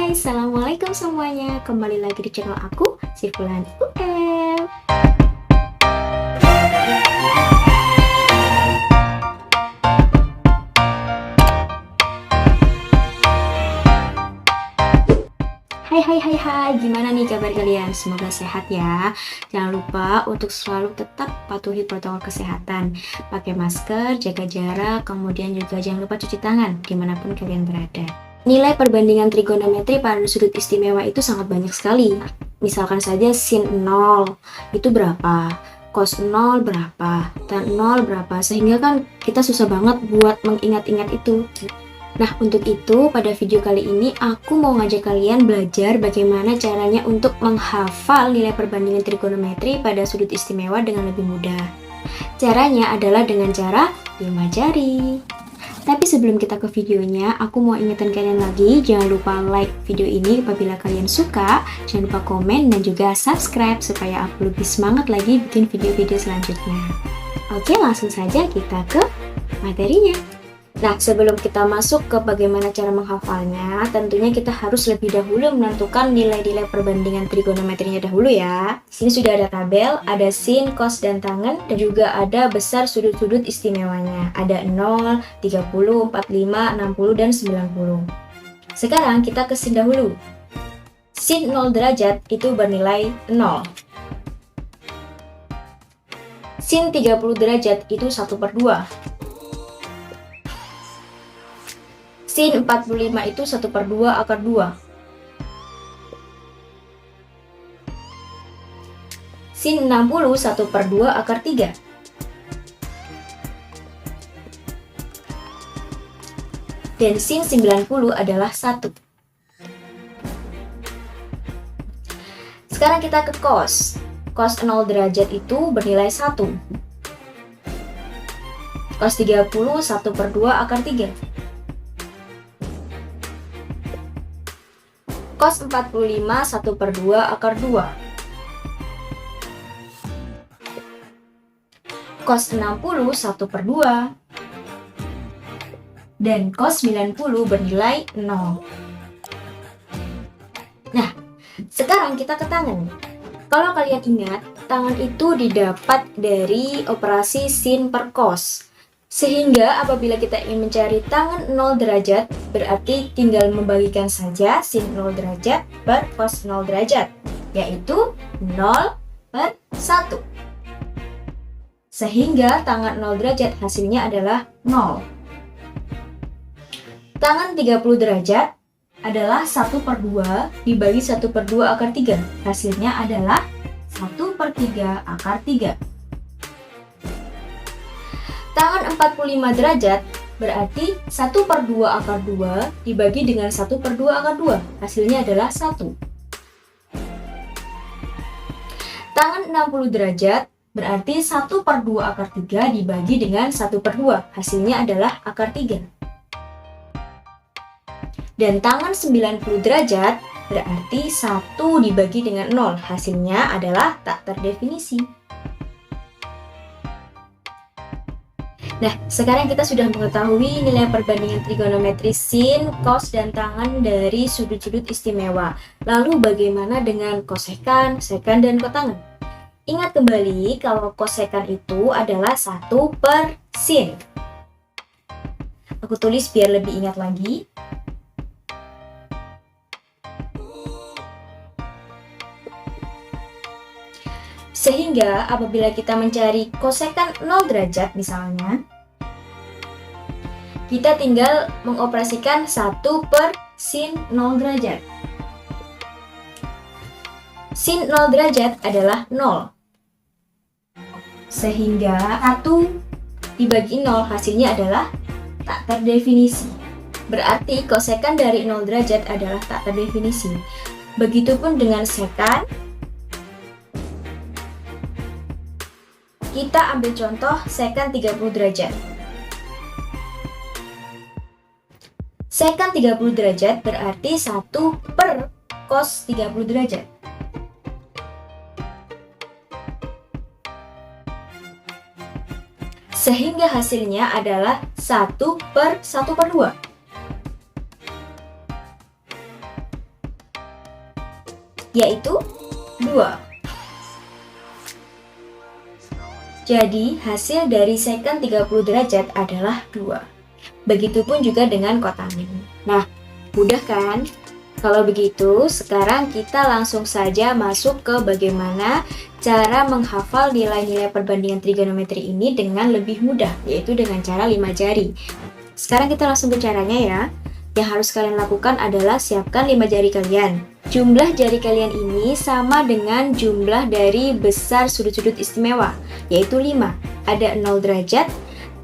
Hai, Assalamualaikum semuanya. Kembali lagi di channel aku, Siflan UM. Hai, gimana nih kabar kalian? Semoga sehat ya. Jangan lupa untuk selalu tetap patuhi protokol kesehatan. Pakai masker, jaga jarak, kemudian juga jangan lupa cuci tangan dimanapun kalian berada. Nilai perbandingan trigonometri pada sudut istimewa itu sangat banyak sekali. Misalkan saja sin 0 itu berapa, cos 0 berapa, tan 0 berapa, sehingga kan kita susah banget buat mengingat-ingat itu. Nah, untuk itu pada video kali ini aku mau ngajak kalian belajar bagaimana caranya untuk menghafal nilai perbandingan trigonometri pada sudut istimewa dengan lebih mudah. Caranya adalah dengan cara 5 jari. Tapi sebelum kita ke videonya, aku mau ingetin kalian lagi, jangan lupa like video ini apabila kalian suka, jangan lupa komen dan juga subscribe supaya aku lebih semangat lagi bikin video-video selanjutnya. Oke, langsung saja kita ke materinya. Nah, sebelum kita masuk ke bagaimana cara menghafalnya, tentunya kita harus lebih dahulu menentukan nilai-nilai perbandingan trigonometrinya dahulu ya. Di sini sudah ada tabel, ada sin, cos, dan tangen, dan juga ada besar sudut-sudut istimewanya. Ada 0, 30, 45, 60, dan 90. Sekarang kita ke sin dahulu. Sin 0 derajat itu bernilai 0. Sin 30 derajat itu 1/2. Sin 45 itu 1/2 akar 2. Sin 60 1/2 akar 3. Dan sin 90 adalah 1. Sekarang kita ke cos. Cos 0 derajat itu bernilai 1. Cos 30 1/2 akar 3. Cos 45 1/2 akar 2. Cos 60 1/2. Dan cos 90 bernilai 0. Nah, sekarang kita ke tangen. Kalau kalian ingat, tangen itu didapat dari operasi sin per cos. Sehingga apabila kita ingin mencari tangen 0 derajat, berarti tinggal membagikan saja sin 0 derajat per cos 0 derajat, yaitu 0/1. Sehingga tangen 0 derajat hasilnya adalah 0. Tangen 30 derajat adalah 1/2 dibagi 1/2 akar 3. Hasilnya adalah 1/3 akar 3. Tangen 45 derajat berarti 1/2 akar 2 dibagi dengan 1/2 akar 2. Hasilnya adalah 1. Tangen 60 derajat berarti 1/2 akar 3 dibagi dengan 1/2. Hasilnya adalah akar 3. Dan tangen 90 derajat berarti 1 dibagi dengan 0. Hasilnya adalah tak terdefinisi. Nah, sekarang kita sudah mengetahui nilai perbandingan trigonometri sin, cos, dan tangen dari sudut-sudut istimewa. Lalu bagaimana dengan kosekan, sekan, dan kotangen? Ingat kembali kalau kosekan itu adalah 1/sin. Aku tulis biar lebih ingat lagi. Sehingga apabila kita mencari kosekan 0 derajat misalnya, kita tinggal mengoperasikan 1/sin 0 derajat. Sin 0 derajat adalah 0. Sehingga 1 dibagi 0 hasilnya adalah tak terdefinisi. Berarti kosekan dari 0 derajat adalah tak terdefinisi. Begitupun dengan sekan. Kita ambil contoh sekan 30 derajat. Sekan 30 derajat berarti 1 per cos 30 derajat. Sehingga hasilnya adalah 1/1/2. yaitu 2. Jadi, hasil dari secant 30 derajat adalah 2. Begitupun juga dengan kotangan. Nah, mudah kan? Kalau begitu, sekarang kita langsung saja masuk ke bagaimana cara menghafal nilai-nilai perbandingan trigonometri ini dengan lebih mudah, yaitu dengan cara 5 jari. Sekarang kita langsung ke caranya ya. Yang harus kalian lakukan adalah siapkan 5 jari kalian. Jumlah jari kalian ini sama dengan jumlah dari besar sudut-sudut istimewa, yaitu 5. Ada 0 derajat,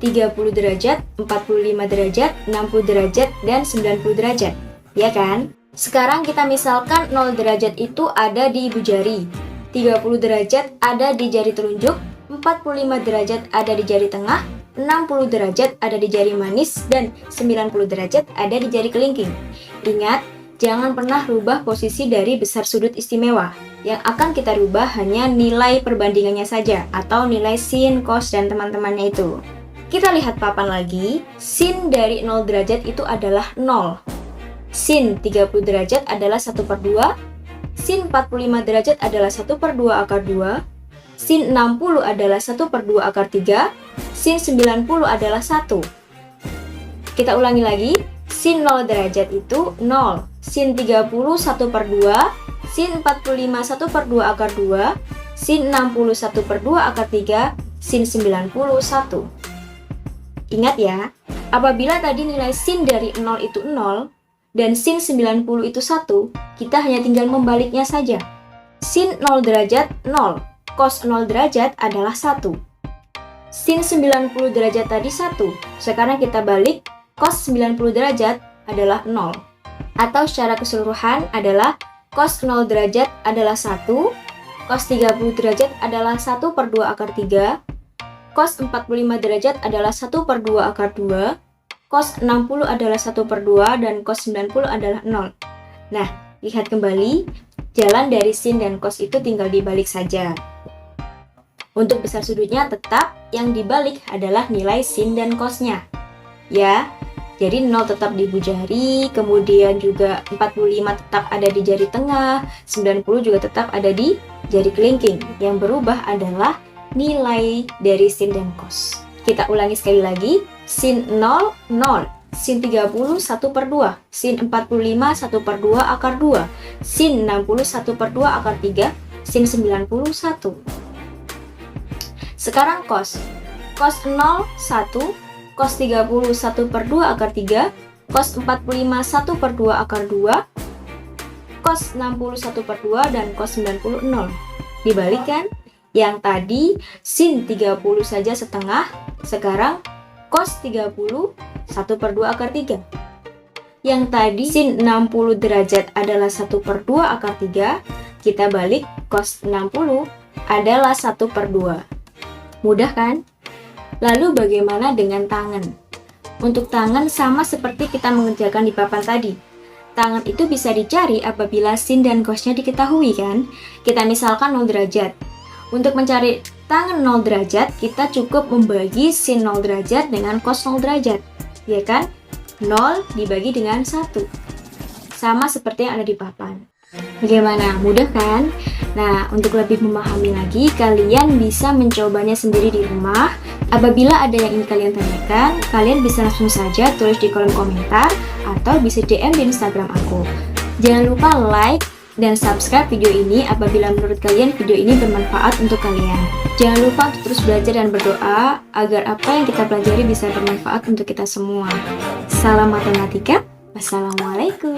30 derajat, 45 derajat, 60 derajat, dan 90 derajat. Ya kan? Sekarang kita misalkan 0 derajat itu ada di ibu jari, 30 derajat ada di jari telunjuk, 45 derajat ada di jari tengah, 60 derajat ada di jari manis, dan 90 derajat ada di jari kelingking. Ingat, jangan pernah rubah posisi dari besar sudut istimewa. Yang akan kita rubah hanya nilai perbandingannya saja, atau nilai sin, cos, dan teman-temannya itu. Kita lihat papan lagi, sin dari 0 derajat itu adalah 0. Sin 30 derajat adalah 1/2, sin 45 derajat adalah 1/2 akar 2, sin 60 adalah 1/2 akar 3, sin 90 adalah 1. Kita ulangi lagi, sin 0 derajat itu 0, sin 30 1/2, sin 45 1/2 akar 2, sin 60 1/2 akar 3, sin 90 1. Ingat ya, apabila tadi nilai sin dari 0 itu 0, dan sin 90 itu 1, kita hanya tinggal membaliknya saja. Sin 0 derajat 0, cos 0 derajat adalah 1. Sin 90 derajat tadi 1, sekarang kita balik, cos 90 derajat adalah 0. Atau secara keseluruhan adalah cos 0 derajat adalah 1, cos 30 derajat adalah 1/2 akar 3, cos 45 derajat adalah 1/2 akar 2, cos 60 adalah 1/2 dan cos 90 adalah 0. Nah, lihat kembali, jalan dari sin dan cos itu tinggal dibalik saja. Untuk besar sudutnya tetap yang dibalik adalah nilai sin dan cosnya. Ya, jadi 0 tetap di ibu jari, kemudian juga 45 tetap ada di jari tengah, 90 juga tetap ada di jari kelingking. Yang berubah adalah nilai dari sin dan cos. Kita ulangi sekali lagi. Sin 0, 0, sin 30, 1/2, sin 45, 1/2 akar 2, sin 60, 1/2 akar 3, sin 90, 1. Sekarang cos. Cos 0, 1, cos 30, 1/2 akar 3, cos 45, 1/2 akar 2, cos 60, 1/2, dan cos 90, 0. Dibalik kan? Yang tadi sin 30 saja setengah, sekarang cos 30 1/2 akar 3. Yang tadi sin 60 derajat adalah 1/2 akar 3, kita balik cos 60 adalah 1/2. Mudah kan? Lalu bagaimana dengan tangan? Untuk tangan sama seperti kita mengerjakan di papan tadi. Tangan itu bisa dicari apabila sin dan cosnya diketahui kan? Kita misalkan 0 derajat. Untuk mencari tangan 0 derajat, kita cukup membagi sin 0 derajat dengan cos 0 derajat. Ya kan? 0 dibagi dengan 1. Sama seperti yang ada di papan. Bagaimana? Mudah kan? Nah, untuk lebih memahami lagi, kalian bisa mencobanya sendiri di rumah. Apabila ada yang ingin kalian tanyakan, kalian bisa langsung saja tulis di kolom komentar atau bisa DM di Instagram aku. Jangan lupa like dan subscribe video ini apabila menurut kalian video ini bermanfaat untuk kalian. Jangan lupa untuk terus belajar dan berdoa agar apa yang kita pelajari bisa bermanfaat untuk kita semua. Salam matematika. Wassalamualaikum.